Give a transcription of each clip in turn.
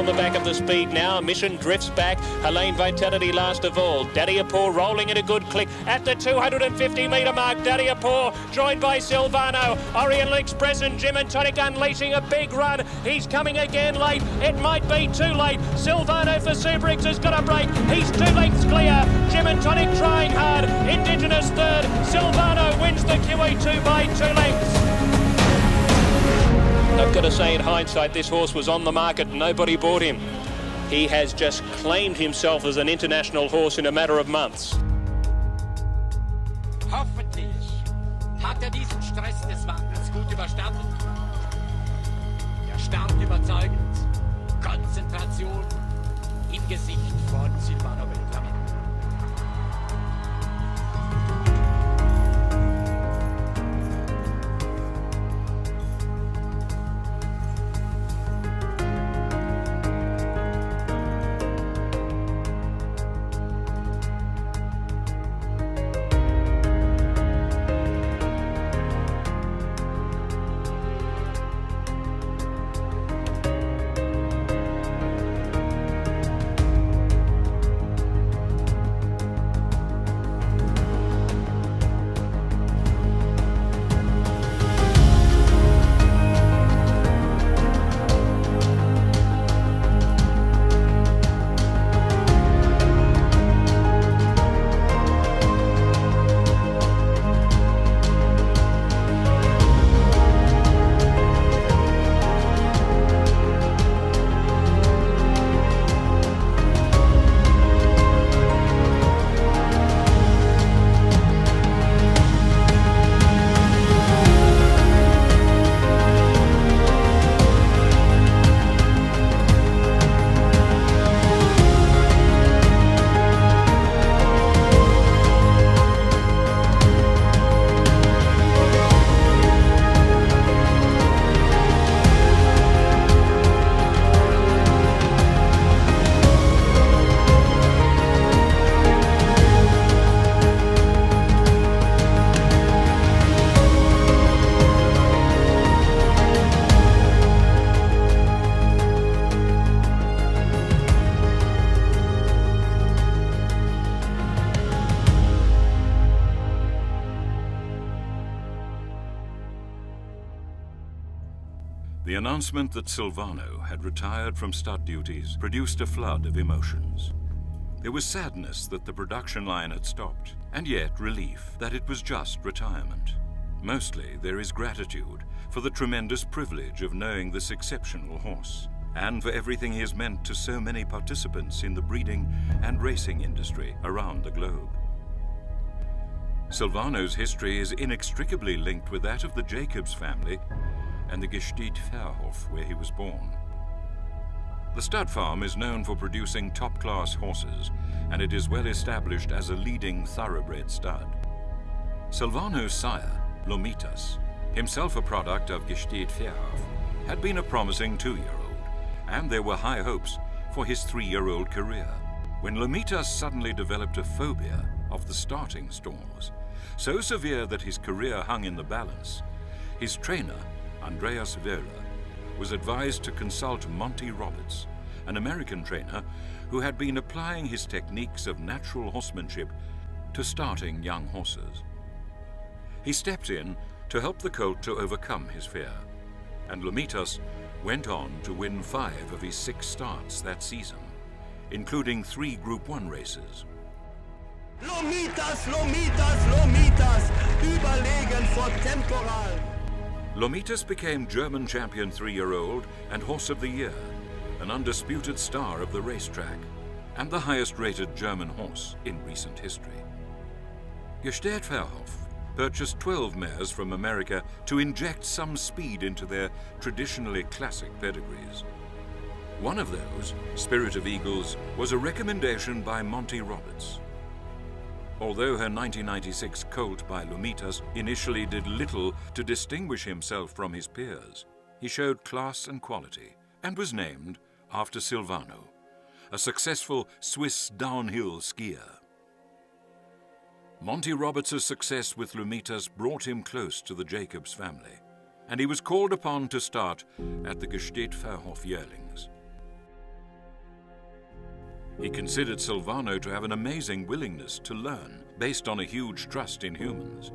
on the back of the speed now. Mission drifts back. Helene Vitality last of all. Daddy-a-Paw rolling at a good click at the 250-metre mark. Daddy-a-Paw joined by Silvano. Oriental Express and Jim and Tonic unleashing a big run. He's coming again late. It might be too late. Silvano for Subrix has got a break. He's 2 lengths clear. Jim and Tonic trying hard. Indigenous third. Silvano wins the QE2 by 2 lengths. I've got to say, in hindsight, this horse was on the market. Nobody bought him. He has just claimed himself as an international horse in a matter of months. Hoffentlich hat diesen Stress des Wartens gut überstanden. Der Start überzeugend. Konzentration im Gesicht von Silvano Beltrame. The announcement that Silvano had retired from stud duties produced a flood of emotions. There was sadness that the production line had stopped, and yet relief that it was just retirement. Mostly there is gratitude for the tremendous privilege of knowing this exceptional horse, and for everything he has meant to so many participants in the breeding and racing industry around the globe. Silvano's history is inextricably linked with that of the Jacobs family and the Gestüt Fährhof, where he was born. The stud farm is known for producing top-class horses, and it is well established as a leading thoroughbred stud. Silvano's sire, Lomitas, himself a product of Gestüt Fährhof, had been a promising 2-year-old, and there were high hopes for his 3-year-old career, when Lomitas suddenly developed a phobia of the starting stalls, so severe that his career hung in the balance. His trainer, Andreas Vera, was advised to consult Monty Roberts, an American trainer who had been applying his techniques of natural horsemanship to starting young horses. He stepped in to help the colt to overcome his fear, and Lomitas went on to win 5 of his 6 starts that season, including 3 Group 1 races. Lomitas, Lomitas, Lomitas, überlegen vor Temporal. Lomitas became German champion 3-year-old and Horse of the Year, an undisputed star of the racetrack, and the highest-rated German horse in recent history. Gestüt Fährhof purchased 12 mares from America to inject some speed into their traditionally classic pedigrees. One of those, Spirit of Eagles, was a recommendation by Monty Roberts. Although her 1996 colt by Lomitas initially did little to distinguish himself from his peers, he showed class and quality and was named after Silvano, a successful Swiss downhill skier. Monty Roberts' success with Lomitas brought him close to the Jacobs family, and he was called upon to start at the Gestüt Fährhof yearlings. He considered Silvano to have an amazing willingness to learn, based on a huge trust in humans.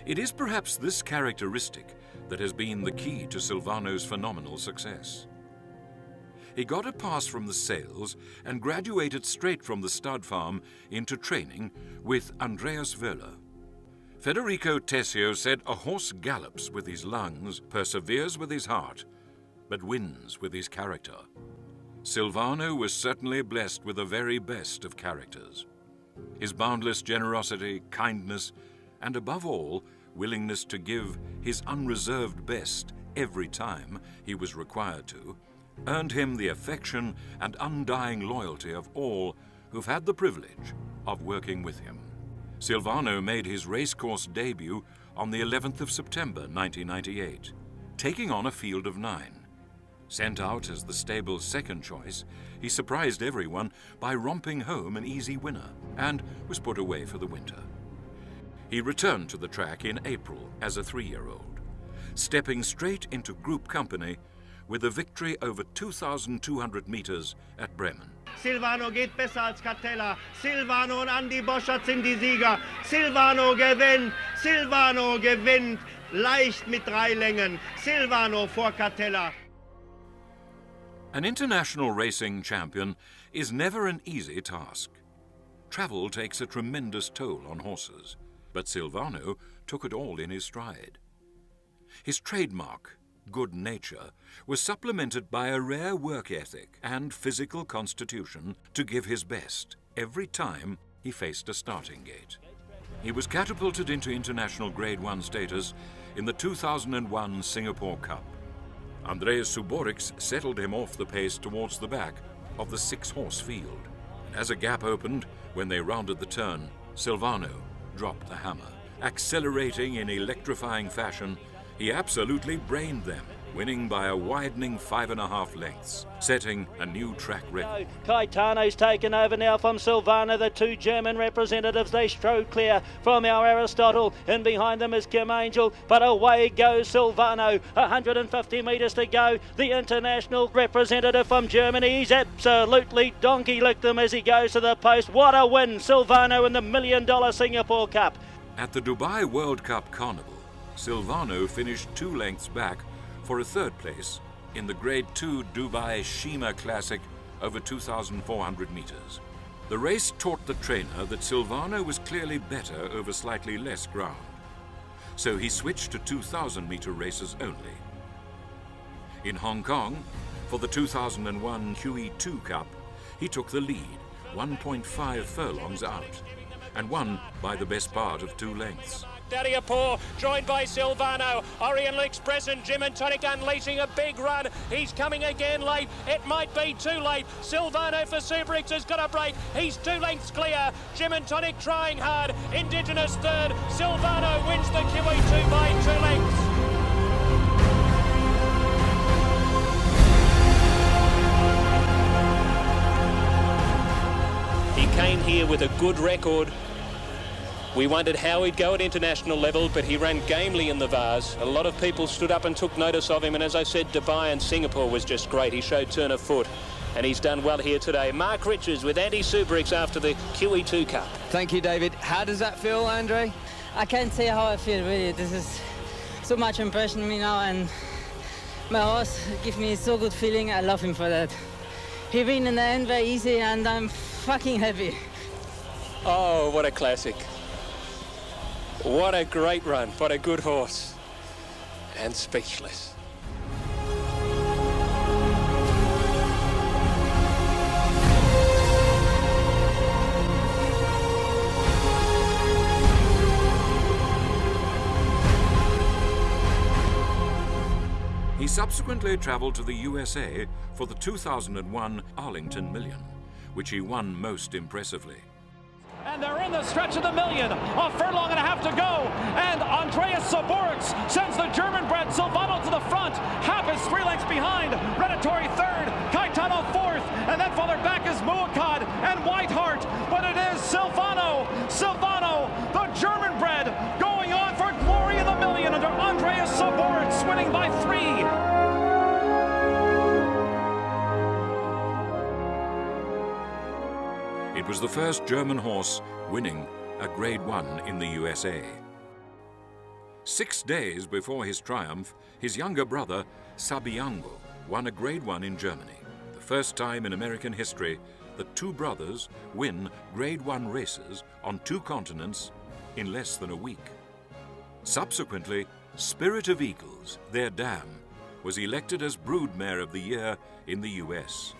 It is perhaps this characteristic that has been the key to Silvano's phenomenal success. He got a pass from the sales and graduated straight from the stud farm into training with Andreas Wöhler. Federico Tessio said a horse gallops with his lungs, perseveres with his heart, but wins with his character. Silvano was certainly blessed with the very best of characters. His boundless generosity, kindness, and above all, willingness to give his unreserved best every time he was required to, earned him the affection and undying loyalty of all who've had the privilege of working with him. Silvano made his racecourse debut on the 11th of September 1998, taking on a field of 9. Sent out as the stable's second choice, he surprised everyone by romping home an easy winner and was put away for the winter. He returned to the track in April as a 3-year-old, stepping straight into group company with a victory over 2,200 meters at Bremen. Silvano geht besser als Catella. Silvano und Andy Boschert sind die Sieger. Silvano gewinnt, leicht mit 3 Längen. Silvano vor Catella. An international racing champion is never an easy task. Travel takes a tremendous toll on horses, but Silvano took it all in his stride. His trademark, good nature, was supplemented by a rare work ethic and physical constitution to give his best every time he faced a starting gate. He was catapulted into international Grade 1 status in the 2001 Singapore Cup. Andreas Suborix settled him off the pace towards the back of the 6-horse field. And as a gap opened, when they rounded the turn, Silvano dropped the hammer. Accelerating in electrifying fashion, he absolutely brained them, winning by a widening 5.5 lengths, setting a new track record. Caetano's taken over now from Silvano. The 2 German representatives, they strode clear from our Aristotle. In behind them is Kim Angel, but away goes Silvano. 150 metres to go. The international representative from Germany, he's absolutely donkey-licked them as he goes to the post. What a win, Silvano in the $1 million Singapore Cup. At the Dubai World Cup Carnival, Silvano finished 2 lengths back for a 3rd place in the Grade 2 Dubai Shima Classic over 2,400 meters. The race taught the trainer that Silvano was clearly better over slightly less ground, so he switched to 2,000-meter races only. In Hong Kong, for the 2001 QE2 Cup, he took the lead, 1.5 furlongs out, and won by the best part of 2 lengths. Dariapur, joined by Silvano. Oriental Express and Jim and Tonic unleashing a big run. He's coming again late. It might be too late. Silvano for Subrix has got a break. He's 2 lengths clear. Jim and Tonic trying hard. Indigenous 3rd. Silvano wins the QE2 by 2 lengths. He came here with a good record. We wondered how he'd go at international level, but he ran gamely in the Vase. A lot of people stood up and took notice of him, and as I said, Dubai and Singapore was just great. He showed turn of foot, and he's done well here today. Mark Richards with Andy Subrix after the QE2 Cup. Thank you, David. How does that feel, Andre? I can't say how I feel, really. This is so much impression on me now, and my horse gives me so good feeling. I love him for that. He win in the end very easy, and I'm fucking happy. Oh, what a classic. What a great run, what a good horse, and speechless. He subsequently traveled to the USA for the 2001 Arlington Million, which he won most impressively. And they're in the stretch of the million. A furlong and a half to go. And Andreas Suborix sends the German-bred Silvano to the front. Hap is 3 lengths behind. Redatory 3rd. Caetano 4th. And then farther back is Muakad and Whiteheart. But it is Silvano. Silvano, the German-bred, going on for glory in the million under Andreas Suborix, winning by 3. was the first German horse winning a Grade 1 in the USA. 6 days before his triumph, his younger brother, Sabiango, won a Grade 1 in Germany. The first time in American history that two brothers win Grade 1 races on 2 continents in less than a week. Subsequently, Spirit of Eagles, their dam, was elected as Broodmare of the Year in the US.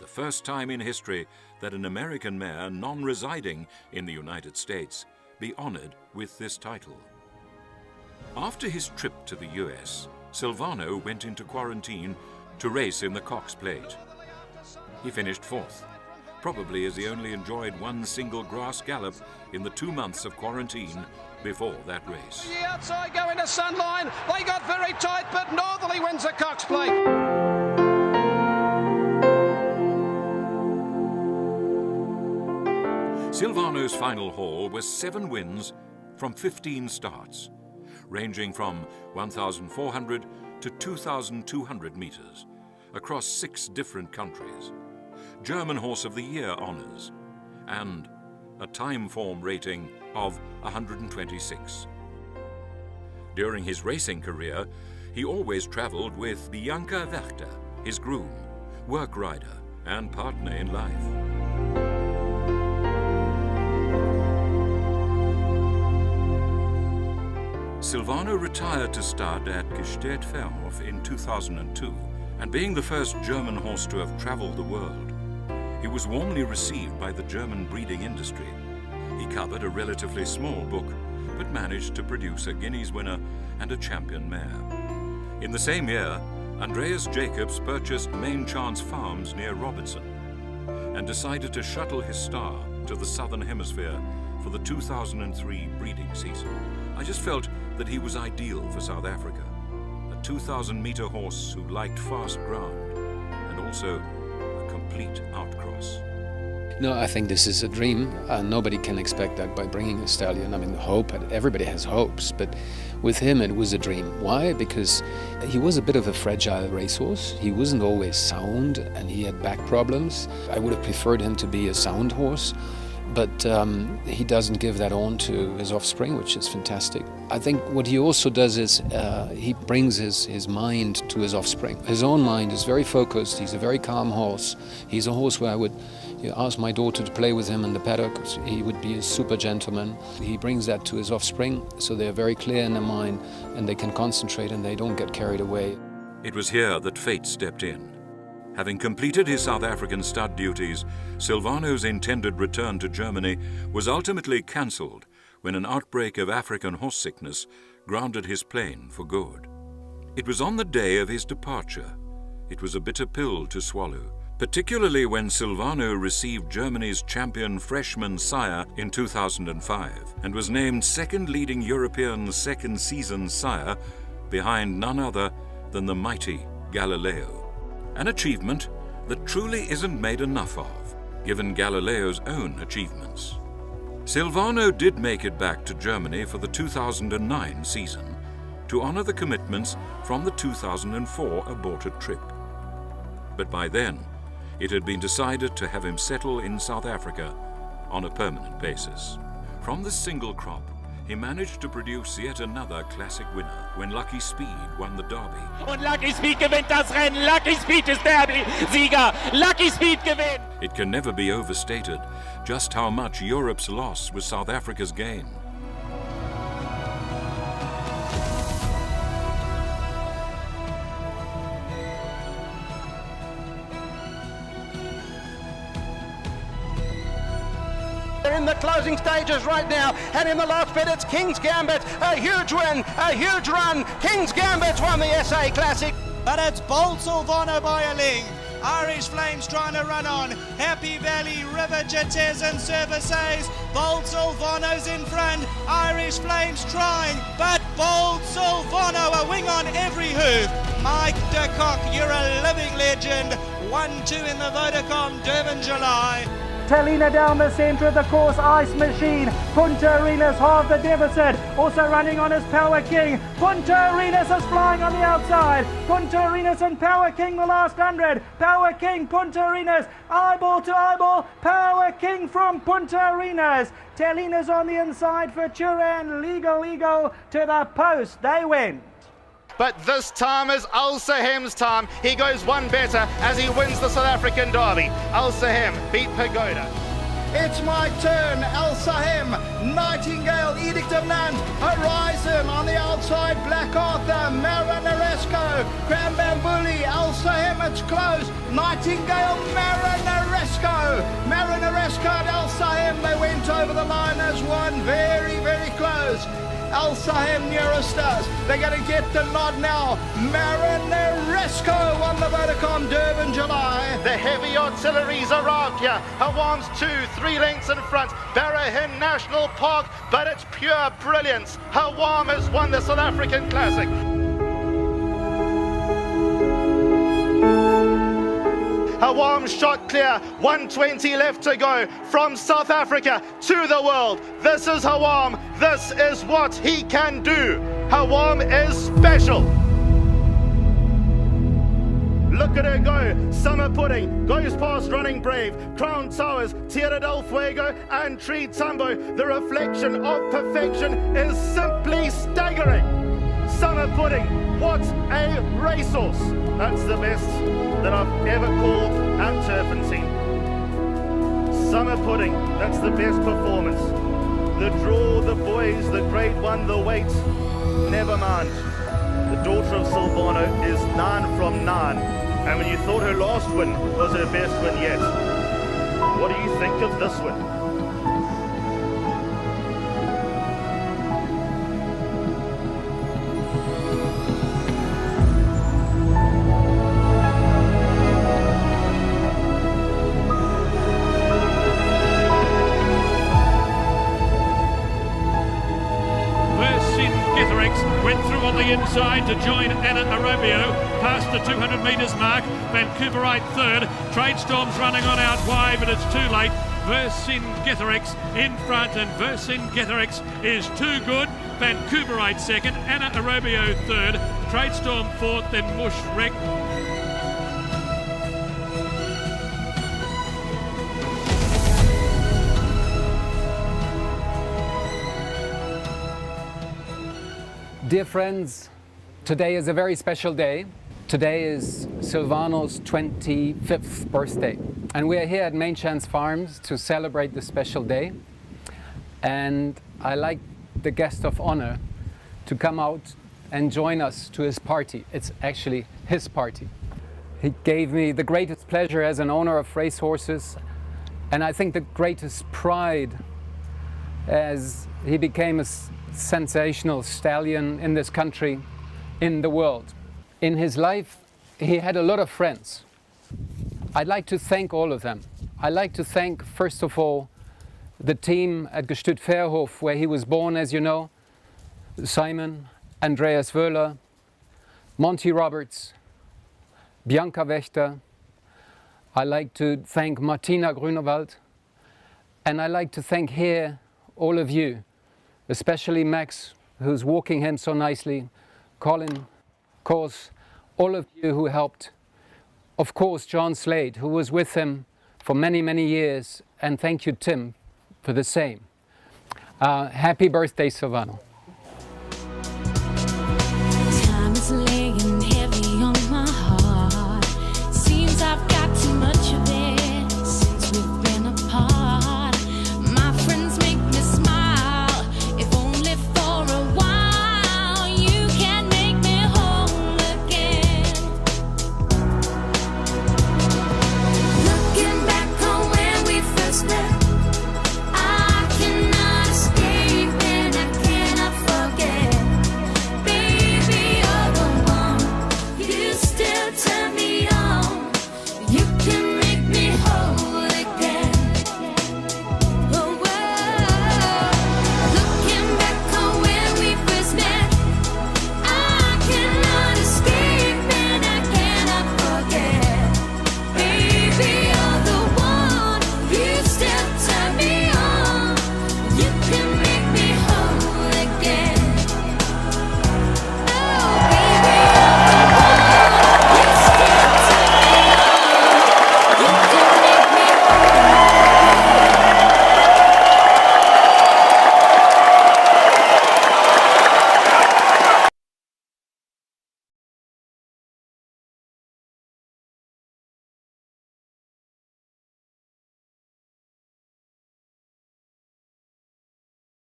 The first time in history that an American mare non-residing in the United States be honored with this title. After his trip to the US, Silvano went into quarantine to race in the Cox Plate. He finished 4th, probably as he only enjoyed one single grass gallop in the 2 months of quarantine before that race. The outside going to Sunline. They got very tight, but Northerly wins the Cox Plate. Silvano's final haul was 7 wins from 15 starts, ranging from 1,400 to 2,200 meters across 6 different countries, German Horse of the Year honors, and a time form rating of 126. During his racing career, he always traveled with Bianca Werchter, his groom, work rider, and partner in life. Silvano retired to stud at Gestüt Fährhof in 2002, and being the first German horse to have traveled the world, he was warmly received by the German breeding industry. He covered a relatively small book, but managed to produce a Guineas winner and a champion mare. In the same year, Andreas Jacobs purchased Main Chance Farms near Robertson and decided to shuttle his star to the Southern Hemisphere for the 2003 breeding season. I just felt that he was ideal for South Africa, a 2,000-meter horse who liked fast ground and also a complete outcross. No, I think this is a dream. Nobody can expect that by bringing a stallion. I mean, hope, everybody has hopes, but with him it was a dream. Why? Because he was a bit of a fragile racehorse. He wasn't always sound and he had back problems. I would have preferred him to be a sound horse, but he doesn't give that on to his offspring, which is fantastic. I think what he also does is he brings his mind to his offspring. His own mind is very focused. He's a very calm horse. He's a horse where I would ask my daughter to play with him in the paddock. He would be a super gentleman. He brings that to his offspring, so they're very clear in their mind and they can concentrate and they don't get carried away. It was here that fate stepped in. Having completed his South African stud duties, Silvano's intended return to Germany was ultimately cancelled when an outbreak of African horse sickness grounded his plane for good. It was on the day of his departure. It was a bitter pill to swallow, particularly when Silvano received Germany's champion freshman sire in 2005 and was named second leading European second season sire behind none other than the mighty Galileo. An achievement that truly isn't made enough of, given Galileo's own achievements. Silvano did make it back to Germany for the 2009 season to honor the commitments from the 2004 aborted trip. But by then, it had been decided to have him settle in South Africa on a permanent basis. From this single crop, he managed to produce yet another classic winner when Lucky Speed won the Derby. Und Lucky Speed gewinnt das Rennen. Lucky Speed ist Derby-Sieger. Lucky Speed gewinnt. It can never be overstated just how much Europe's loss was South Africa's gain. They're in the closing stages right now, and in the last bit it's King's Gambit. A huge win, a huge run. King's Gambit won the SA Classic. But it's Bold Silvano by a length. Irish Flames trying to run on. Happy Valley, River Jitters and Services. Bold Silvano's in front. Irish Flames trying, but Bold Silvano a wing on every hoof. Mike de Kock, you're a living legend. 1-2 in the Vodacom Durban July. Talina down the centre of the course, Ice Machine. Punta Arenas half the deficit. Also running on his Power King. Punta Arenas is flying on the outside. Punta Arenas and Power King the last 100. Power King, Punta Arenas, eyeball to eyeball. Power King from Punta Arenas. Talina's on the inside for Turan. Legal to the post. They went. But this time is Als Dekhengst's time. He goes one better as he wins the South African Derby. Als Dekhengst beat Pagoda. It's my turn, Als Dekhengst, Nightingale, Edict of Nantes, Horizon on the outside, Black Arthur, Marinaresco, Crambambuli, Als Dekhengst, it's close, Nightingale, Marinaresco and Als Dekhengst, they went over the line as one, very, very close. Als Dekhengst nearest us. They're going to get the nod now. Marinaresco won the Vodacom Durban July. The heavy artillery's arrived here. Hawam's 2-3 lengths in front. Barrahin National Park, but it's pure brilliance. Hawam has won the South African Classic. Hawam shot clear, 120 left to go from South Africa to the world. This is Hawam, this is what he can do. Hawam is special. Look at her go, Summer Pudding, goes past Running Brave, Crown Towers, Tierra del Fuego and Tree Tambo. The reflection of perfection is simply staggering. Summer Pudding, what a racehorse. That's the best that I've ever called at Turpentine. Summer Pudding, that's the best performance. The draw, the boys, the grade one, the weight, never mind. The daughter of Silvano is 9 from 9. And when you thought her last win was her best win yet, what do you think of this win? Went through on the inside to join Anna Arabio past the 200 metres mark. Vancouverite third. Tradestorm's running on out wide, but it's too late. Vercingetorix in front, and Vercingetorix is too good. Vancouverite second, Anna Arabio third, Tradestorm fourth, then Mushreck. Dear friends, today is a very special day. Today is Silvano's 25th birthday. And we are here at Main Chance Farms to celebrate this special day. And I like the guest of honor to come out and join us to his party. It's actually his party. He gave me the greatest pleasure as an owner of racehorses, and I think the greatest pride as he became a sensational stallion in this country, in the world. In his life, he had a lot of friends. I'd like to thank all of them. I'd like to thank, first of all, the team at Gestüt Fährhof, where he was born, as you know, Simon, Andreas Wöhler, Monty Roberts, Bianca Wächter. I'd like to thank Martina Grünewald, and I'd like to thank here all of you, especially Max, who's walking him so nicely, Colin, of course, all of you who helped, of course, John Slade, who was with him for many, many years, and thank you, Tim, for the same. Happy birthday, Silvano.